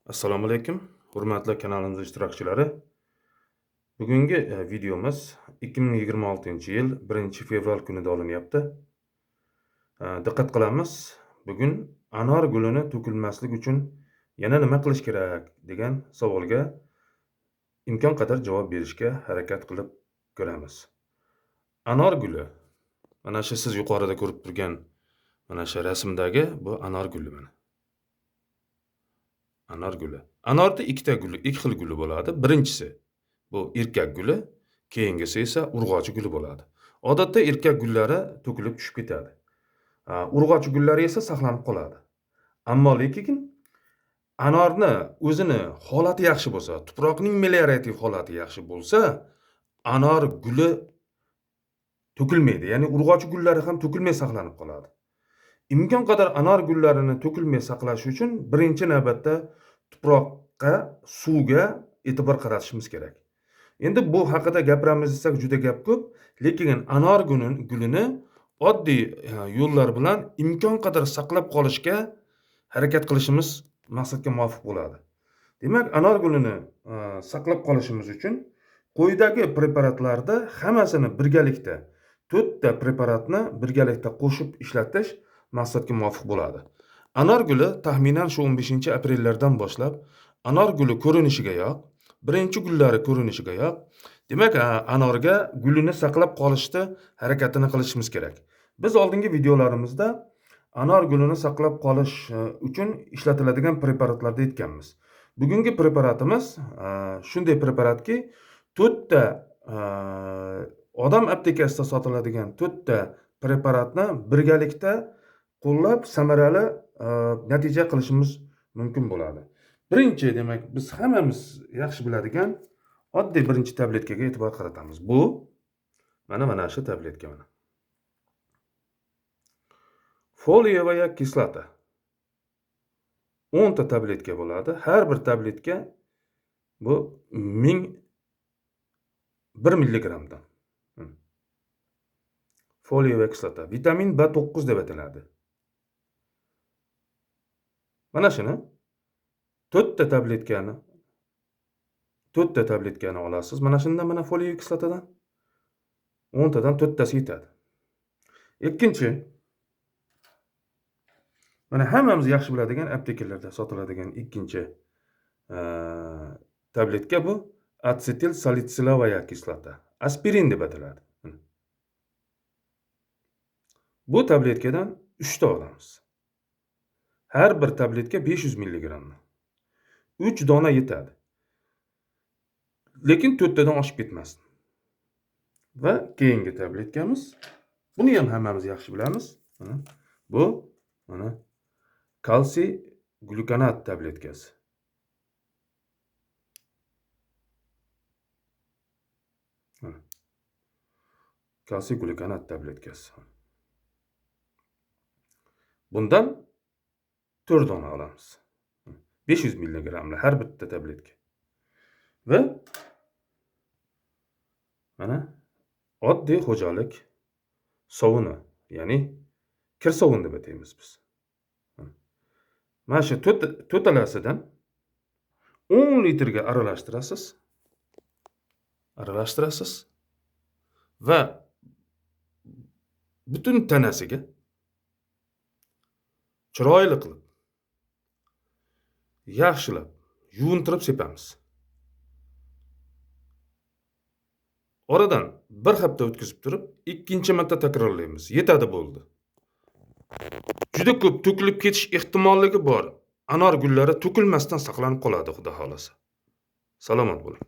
Assalomu alaykum, hurmatli kanalimiz ishtirokchilari. Bugungi videomiz 2026-yil 1-fevral kunida olinyapti. Diqqat qilamiz. Bugun anor gulini to'kilmaslik uchun yana nima qilish kerak degan savolga imkon qadar javob berishga harakat qilib ko'ramiz. Anor guli, mana shu siz yuqorida ko'rib turgan mana shu rasmdagi bu anor guli mana. Anor guli. Anorda ikkita xil guli bo'ladi. Birinchisi bu erkak guli, keyingisi esa urg'ochi guli bo'ladi. Odatda erkak gullari to'kilib tushib ketadi. Urg'ochi gullari esa saqlanib qoladi. Ammo lekin anorni o'zini holati yaxshi bo'lsa, tuproqning meliorativ holati yaxshi bo'lsa, anor guli to'kilmaydi. Ya'ni urg'ochi gullari ham to'kilmay saqlanib qoladi. Imkon qadar anor gullarini to'kilmay saqlash uchun birinchi navbatda tuproqqa, suvga e'tibor qaratishimiz kerak. Endi bu haqida gapiramiz desak juda gap ko'p, lekin anor gulini oddiy yo'llar bilan imkon qadar saqlab qolishga harakat qilishimiz maqsadga muvofiq bo'ladi. Demak, anor gulini saqlab qolishimiz uchun quyidagi preparatlarda hammasini birgalikda 4 ta preparatni birgalikda qo'shib ishlatish maqsadga muvofiq bo'ladi. Anor guli taxminan shu 15-aprellardan boshlab anor guli ko'rinishigayoq, birinchi gullari ko'rinishigayoq, demak, anorga gulini saqlab qolishda harakatini qilishimiz kerak. Biz oldingi videolarimizda anor gulini saqlab qolish uchun ishlatiladigan preparatlarda aytganmiz. Bugungi preparatimiz shunday preparatki, 4 ta odam aptekasida sotiladigan 4 ta preparatni birgalikda qo'llab samarali natija qilishimiz mumkin bo'ladi. Birinchi, demak, biz hammamiz yaxshi biladigan oddiy birinchi tabletkaga e'tibor qaratamiz. Bu mana shu tabletka mana. Foliyevaya kislota. 10 ta tabletka bo'ladi. Har bir tabletka bu 1 milligramdan. Foliyevaya kislota, vitamin B9 deb ataladi. Mana shuni 4 ta tabletkani olasiz. Mana shundan mana foliyevaya kislotadan 10 tadan 4 tasi yetadi. Ikkinchi, mana hammamiz yaxshi biladigan aptekalarda sotiladigan ikkinchi tabletka bu asetil salitsilinovaya kislota. Aspirin deb ataladi. Bu tabletkadan 3 ta olamiz. Har bir tabletka 500 milligramdan. 3 dona yetadi. Lekin 4 tadan oshib ketmasin. Va keyingi tabletkamiz, buni ham hammamiz yaxshi bilamiz. Bu mana kalsiy glyukonat tabletkasi. Kalsiy glyukonat tabletkasi. Bundan 4 dona olamiz. 500 milligramli har bitta tabletka. Va mana oddiy xo'jalik sovuni, ya'ni kir sovun deb ataymiz biz. Mana shu to'talasidan 10 litrga aralashtirasiz va butun tanasiga chiroyli qilib yaxshilab yuvintirib sepamiz. Oradan bir hafta o'tkazib turib, ikkinchi marta takrorlaymiz. Yetadi bo'ldi. Juda ko'p to'kilib ketish ehtimolligi bor. Anor gullari to'kilmasdan saqlanib qoladi, xudo xolasa. Salomat bo'ling.